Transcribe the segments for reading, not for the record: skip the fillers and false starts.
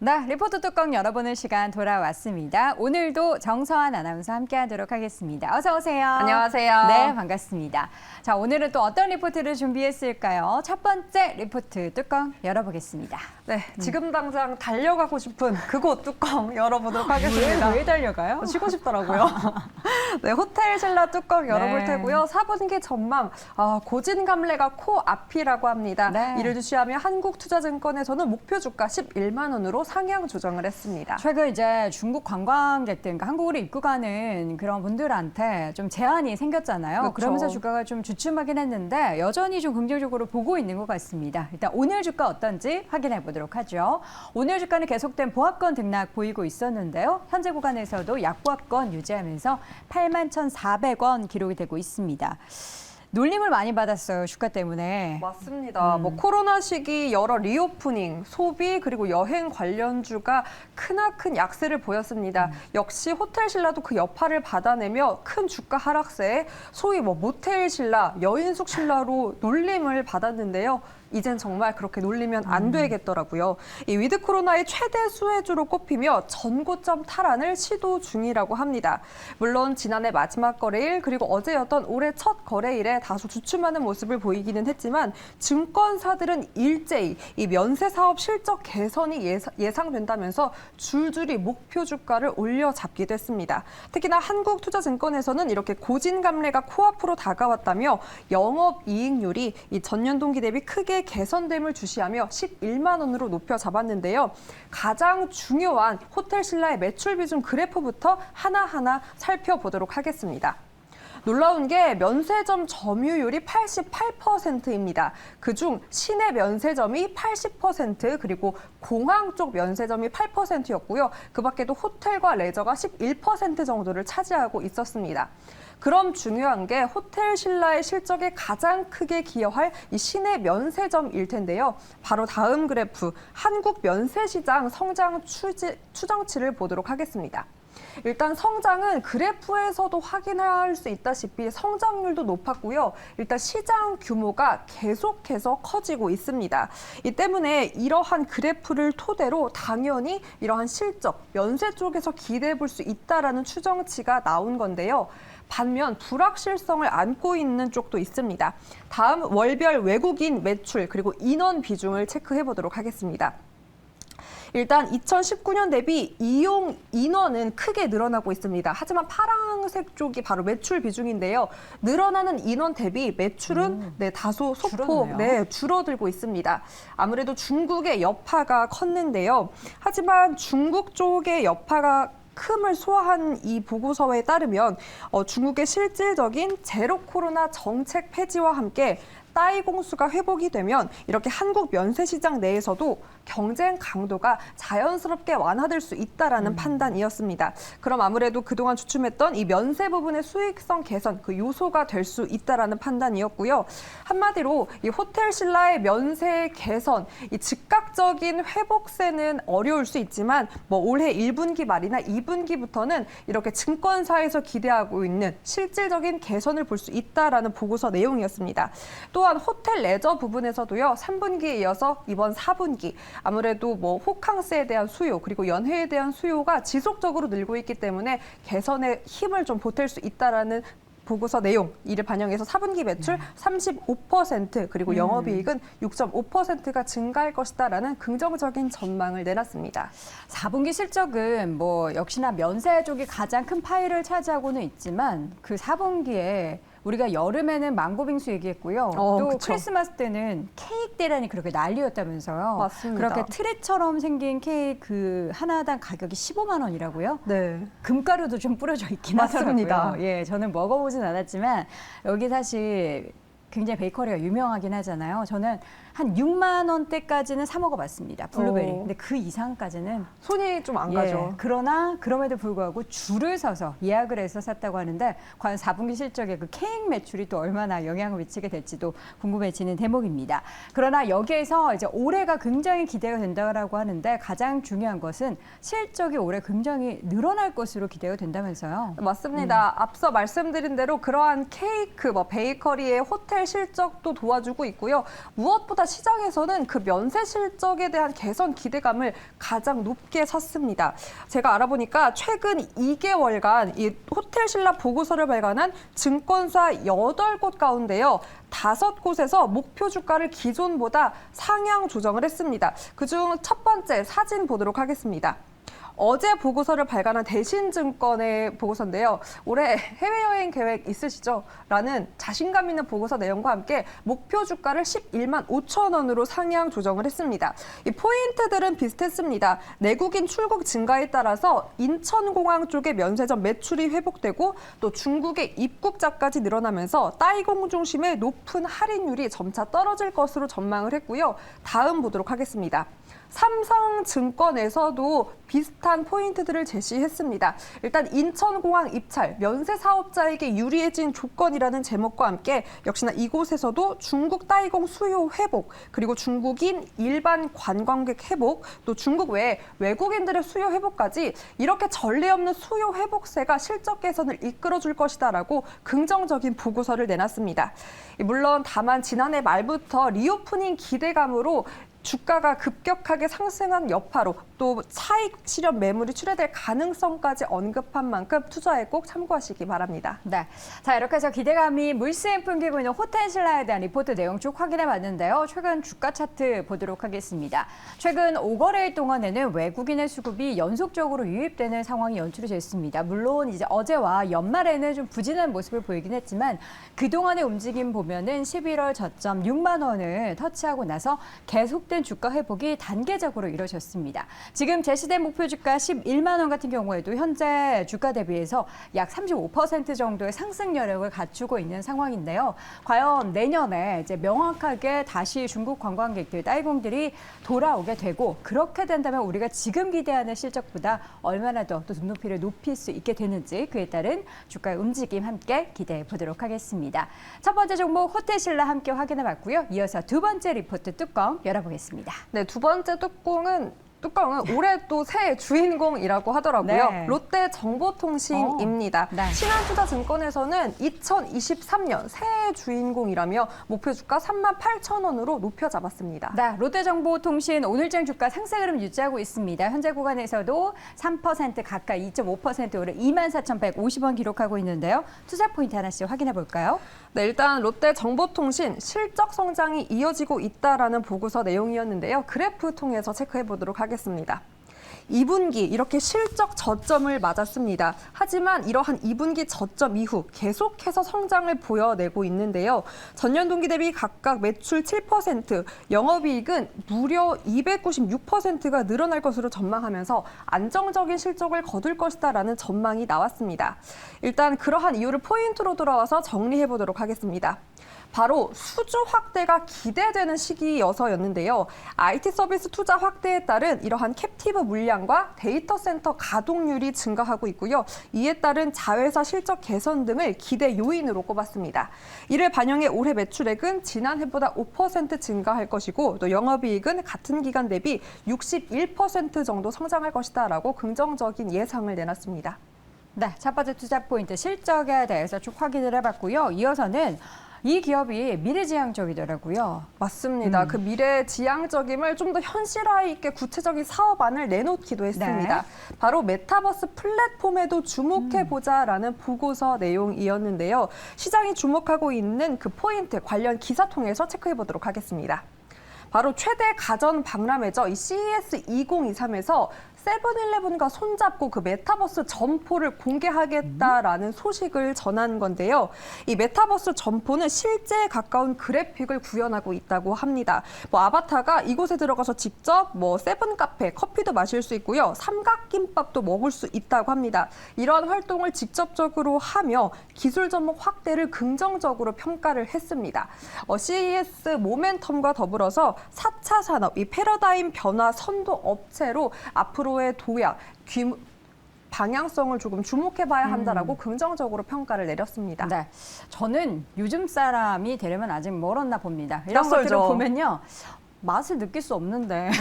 네, 리포트 뚜껑 열어보는 시간 돌아왔습니다. 오늘도 정서한 아나운서 함께하도록 하겠습니다. 어서 오세요. 안녕하세요. 네, 반갑습니다. 자, 오늘은 또 어떤 리포트를 준비했을까요? 첫 번째 리포트 뚜껑 열어보겠습니다. 네, 지금 당장 달려가고 싶은 그곳 뚜껑 열어보도록 하겠습니다. 왜 달려가요? 쉬고 싶더라고요. 네, 호텔 신라 뚜껑 열어볼 네. 테고요. 4분기 전망, 고진감래가 코앞이라고 합니다. 네. 이를 주시하며 한국투자증권에서는 목표 주가 11만 원으로 상향 조정을 했습니다. 최근 이제 중국 관광객들, 그러니까 한국으로 입국하는 그런 분들한테 좀 제한이 생겼잖아요. 그렇죠. 그러면서 주가가 좀 주춤하긴 했는데 여전히 좀 긍정적으로 보고 있는 것 같습니다. 일단 오늘 주가 어떤지 확인해 보도록 하죠. 오늘 주가는 계속된 보합권 등락 보이고 있었는데요. 현재 구간에서도 약보합권 유지하면서 81,400원 기록이 되고 있습니다. 놀림을 많이 받았어요, 주가 때문에. 맞습니다. 코로나 시기 여러 리오프닝, 소비 그리고 여행 관련주가 크나큰 약세를 보였습니다. 역시 호텔 신라도 그 여파를 받아내며 큰 주가 하락세에 소위 모텔 신라, 여인숙 신라로 놀림을 받았는데요. 이젠 정말 그렇게 놀리면 안 되겠더라고요. 이 위드 코로나의 최대 수혜주로 꼽히며 전고점 탈환을 시도 중이라고 합니다. 물론 지난해 마지막 거래일 그리고 어제였던 올해 첫 거래일에 다소 주춤하는 모습을 보이기는 했지만 증권사들은 일제히 이 면세 사업 실적 개선이 예상된다면서 줄줄이 목표 주가를 올려잡기도 했습니다. 특히나 한국투자증권에서는 이렇게 고진감래가 코앞으로 다가왔다며 영업이익률이 이 전년 동기 대비 크게 개선됨을 주시하며 11만 원으로 높여 잡았는데요. 가장 중요한 호텔 신라의 매출 비중 그래프부터 하나하나 살펴보도록 하겠습니다. 놀라운 게 면세점 점유율이 88%입니다. 그중 시내 면세점이 80% 그리고 공항 쪽 면세점이 8%였고요. 그 밖에도 호텔과 레저가 11% 정도를 차지하고 있었습니다. 그럼 중요한 게 호텔 신라의 실적에 가장 크게 기여할 이 시내 면세점일 텐데요. 바로 다음 그래프 한국 면세시장 성장 추정치를 보도록 하겠습니다. 일단 성장은 그래프에서도 확인할 수 있다시피 성장률도 높았고요. 일단 시장 규모가 계속해서 커지고 있습니다. 이 때문에 이러한 그래프를 토대로 당연히 이러한 실적, 면세 쪽에서 기대해 볼 수 있다라는 추정치가 나온 건데요. 반면 불확실성을 안고 있는 쪽도 있습니다. 다음 월별 외국인 매출 그리고 인원 비중을 체크해 보도록 하겠습니다. 일단 2019년 대비 이용 인원은 크게 늘어나고 있습니다. 하지만 파란색 쪽이 바로 매출 비중인데요. 늘어나는 인원 대비 매출은 다소 소폭 줄어들고 있습니다. 아무래도 중국의 여파가 컸는데요. 하지만 중국 쪽의 여파가 큼을 소화한 이 보고서에 따르면 중국의 실질적인 제로 코로나 정책 폐지와 함께 따이 공수가 회복이 되면 이렇게 한국 면세 시장 내에서도 경쟁 강도가 자연스럽게 완화될 수 있다라는 판단이었습니다. 그럼 아무래도 그동안 주춤했던 이 면세 부분의 수익성 개선 그 요소가 될 수 있다라는 판단이었고요. 한마디로 이 호텔 신라의 면세 개선, 이 즉각적인 회복세는 어려울 수 있지만 올해 1분기 말이나 2분기부터는 이렇게 증권사에서 기대하고 있는 실질적인 개선을 볼 수 있다라는 보고서 내용이었습니다. 또한 호텔 레저 부분에서도요. 3분기에 이어서 이번 4분기 아무래도 호캉스에 대한 수요 그리고 연회에 대한 수요가 지속적으로 늘고 있기 때문에 개선에 힘을 좀 보탤 수 있다라는 보고서 내용 이를 반영해서 4분기 매출 35% 그리고 영업이익은 6.5%가 증가할 것이다라는 긍정적인 전망을 내놨습니다. 4분기 실적은 역시나 면세 쪽이 가장 큰 파일을 차지하고는 있지만 그 4분기에 우리가 여름에는 망고빙수 얘기했고요. 또 그쵸. 크리스마스 때는 케이크 대란이 그렇게 난리였다면서요. 맞습니다. 그렇게 트리처럼 생긴 케이크 그 하나당 가격이 15만 원이라고요? 네. 금가루도 좀 뿌려져 있긴 맞습니다. 하더라고요. 예, 저는 먹어보진 않았지만 여기 사실 굉장히 베이커리가 유명하긴 하잖아요. 저는 한 6만 원대까지는 사 먹어봤습니다. 블루베리. 근데 그 이상까지는 손이 좀 안 가죠. 그러나 그럼에도 불구하고 줄을 서서 예약을 해서 샀다고 하는데 과연 4분기 실적에 그 케이크 매출이 또 얼마나 영향을 미치게 될지도 궁금해지는 대목입니다. 그러나 여기에서 이제 올해가 굉장히 기대가 된다고 하는데 가장 중요한 것은 실적이 올해 굉장히 늘어날 것으로 기대가 된다면서요. 맞습니다. 앞서 말씀드린 대로 그러한 케이크, 베이커리의 호텔 실적도 도와주고 있고요. 무엇보다 그렇다 시장에서는 그 면세 실적에 대한 개선 기대감을 가장 높게 샀습니다. 제가 알아보니까 최근 2개월간 이 호텔신라 보고서를 발간한 증권사 8곳 가운데요. 5곳에서 목표 주가를 기존보다 상향 조정을 했습니다. 그중 첫 번째 사진 보도록 하겠습니다. 어제 보고서를 발간한 대신증권의 보고서인데요. 올해 해외여행 계획 있으시죠? 라는 자신감 있는 보고서 내용과 함께 목표 주가를 11만 5천 원으로 상향 조정을 했습니다. 이 포인트들은 비슷했습니다. 내국인 출국 증가에 따라서 인천공항 쪽의 면세점 매출이 회복되고 또 중국의 입국자까지 늘어나면서 따이공 중심의 높은 할인율이 점차 떨어질 것으로 전망을 했고요. 다음 보도록 하겠습니다. 삼성증권에서도 비슷한 포인트들을 제시했습니다. 일단 인천공항 입찰, 면세 사업자에게 유리해진 조건이라는 제목과 함께 역시나 이곳에서도 중국 따이공 수요 회복, 그리고 중국인 일반 관광객 회복, 또 중국 외에 외국인들의 수요 회복까지 이렇게 전례 없는 수요 회복세가 실적 개선을 이끌어줄 것이다라고 긍정적인 보고서를 내놨습니다. 물론 다만 지난해 말부터 리오프닝 기대감으로 주가가 급격하게 상승한 여파로 또 차익 실현 매물이 출회될 가능성까지 언급한 만큼 투자에 꼭 참고하시기 바랍니다. 네, 자 이렇게 해서 기대감이 물씬 풍기고 있는 호텔신라에 대한 리포트 내용 쭉 확인해 봤는데요. 최근 주가 차트 보도록 하겠습니다. 최근 5거래일 동안에는 외국인의 수급이 연속적으로 유입되는 상황이 연출이 됐습니다. 물론 이제 어제와 연말에는 좀 부진한 모습을 보이긴 했지만 그동안의 움직임 보면은 11월 저점 6만 원을 터치하고 나서 계속된 주가 회복이 단계적으로 이루어졌습니다. 지금 제시된 목표 주가 11만 원 같은 경우에도 현재 주가 대비해서 약 35% 정도의 상승 여력을 갖추고 있는 상황인데요. 과연 내년에 이제 명확하게 다시 중국 관광객들, 따이공들이 돌아오게 되고 그렇게 된다면 우리가 지금 기대하는 실적보다 얼마나 더 눈높이를 높일 수 있게 되는지 그에 따른 주가의 움직임 함께 기대해 보도록 하겠습니다. 첫 번째 종목 호텔신라 함께 확인해 봤고요. 이어서 두 번째 리포트 뚜껑 열어보겠습니다. 네, 두 번째 뚜껑은 올해 또 새 주인공이라고 하더라고요. 네. 롯데정보통신입니다. 네. 신한투자증권에서는 2023년 새해 주인공이라며 목표 주가 3만 8천 원으로 높여 잡았습니다. 네, 롯데정보통신 오늘장 주가 상승 흐름 유지하고 있습니다. 현재 구간에서도 3% 가까이 2.5% 오른 24,150원 기록하고 있는데요. 투자 포인트 하나씩 확인해 볼까요? 네, 일단 롯데정보통신 실적 성장이 이어지고 있다라는 보고서 내용이었는데요. 그래프 통해서 체크해 보도록 하겠습니다. 2분기 이렇게 실적 저점을 맞았습니다. 하지만 이러한 2분기 저점 이후 계속해서 성장을 보여내고 있는데요. 전년 동기 대비 각각 매출 7%, 영업이익은 무려 296%가 늘어날 것으로 전망하면서 안정적인 실적을 거둘 것이다라는 전망이 나왔습니다. 일단 그러한 이유를 포인트로 돌아와서 정리해 보도록 하겠습니다. 바로 수주 확대가 기대되는 시기여서였는데요. IT 서비스 투자 확대에 따른 이러한 캡티브 물량과 데이터 센터 가동률이 증가하고 있고요. 이에 따른 자회사 실적 개선 등을 기대 요인으로 꼽았습니다. 이를 반영해 올해 매출액은 지난해보다 5% 증가할 것이고 또 영업이익은 같은 기간 대비 61% 정도 성장할 것이다라고 긍정적인 예상을 내놨습니다. 네, 첫 번째 투자 포인트 실적에 대해서 쭉 확인을 해봤고요. 이어서는 이 기업이 미래지향적이더라고요. 맞습니다. 그 미래지향적임을 좀 더 현실화 있게 구체적인 사업안을 내놓기도 했습니다. 네. 바로 메타버스 플랫폼에도 주목해보자라는 보고서 내용이었는데요. 시장이 주목하고 있는 그 포인트 관련 기사 통해서 체크해보도록 하겠습니다. 바로 최대 가전 박람회죠. 이 CES 2023에서 세븐일레븐과 손잡고 그 메타버스 점포를 공개하겠다라는 소식을 전한 건데요. 이 메타버스 점포는 실제에 가까운 그래픽을 구현하고 있다고 합니다. 아바타가 이곳에 들어가서 직접 세븐 카페, 커피도 마실 수 있고요. 삼각김밥도 먹을 수 있다고 합니다. 이러한 활동을 직접적으로 하며 기술 접목 확대를 긍정적으로 평가를 했습니다. CES 모멘텀과 더불어서 4차 산업, 이 패러다임 변화 선도 업체로 앞으로의 도약, 방향성을 조금 주목해봐야 한다라고 긍정적으로 평가를 내렸습니다. 네, 저는 요즘 사람이 되려면 아직 멀었나 봅니다. 이런 낯설죠. 것들을 보면요. 맛을 느낄 수 없는데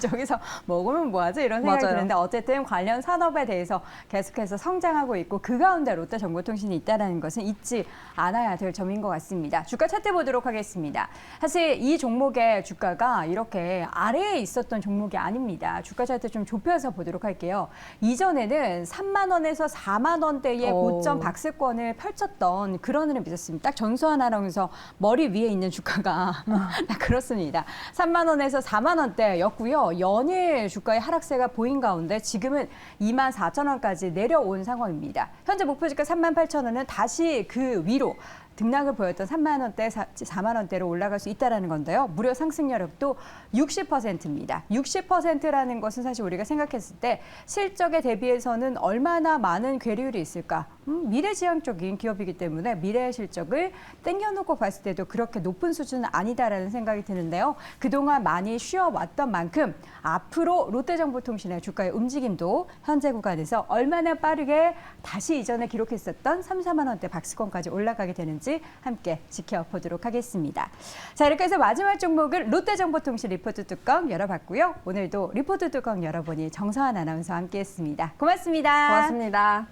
저기서 먹으면 뭐하지 이런 생각이 맞아요. 드는데 어쨌든 관련 산업에 대해서 계속해서 성장하고 있고 그 가운데 롯데정보통신이 있다는 것은 잊지 않아야 될 점인 것 같습니다. 주가 차트 보도록 하겠습니다. 사실 이 종목의 주가가 이렇게 아래에 있었던 종목이 아닙니다. 주가 차트 좀 좁혀서 보도록 할게요. 이전에는 3만 원에서 4만 원대의 고점 박스권을 펼쳤던 그런 흐름이 있었습니다. 딱 전수환 아나운서 머리 위에 있는 주가가 딱 그렇습니다. 3만 원에서 4만 원대였고요. 연일 주가의 하락세가 보인 가운데 지금은 2만 4천 원까지 내려온 상황입니다. 현재 목표주가 3만 8천 원은 다시 그 위로 등락을 보였던 3만 원대, 4만 원대로 올라갈 수 있다는 건데요. 무려 상승 여력도 60%입니다. 60%라는 것은 사실 우리가 생각했을 때 실적에 대비해서는 얼마나 많은 괴리율이 있을까? 미래지향적인 기업이기 때문에 미래의 실적을 땡겨놓고 봤을 때도 그렇게 높은 수준은 아니다라는 생각이 드는데요. 그동안 많이 쉬어왔던 만큼 앞으로 롯데정보통신의 주가의 움직임도 현재 구간에서 얼마나 빠르게 다시 이전에 기록했었던 3, 4만 원대 박스권까지 올라가게 되는지 함께 지켜보도록 하겠습니다. 자, 이렇게 해서 마지막 종목은 롯데정보통신 리포트 뚜껑 열어봤고요. 오늘도 리포트 뚜껑 열어보니 정서환 아나운서와 함께했습니다. 고맙습니다. 고맙습니다.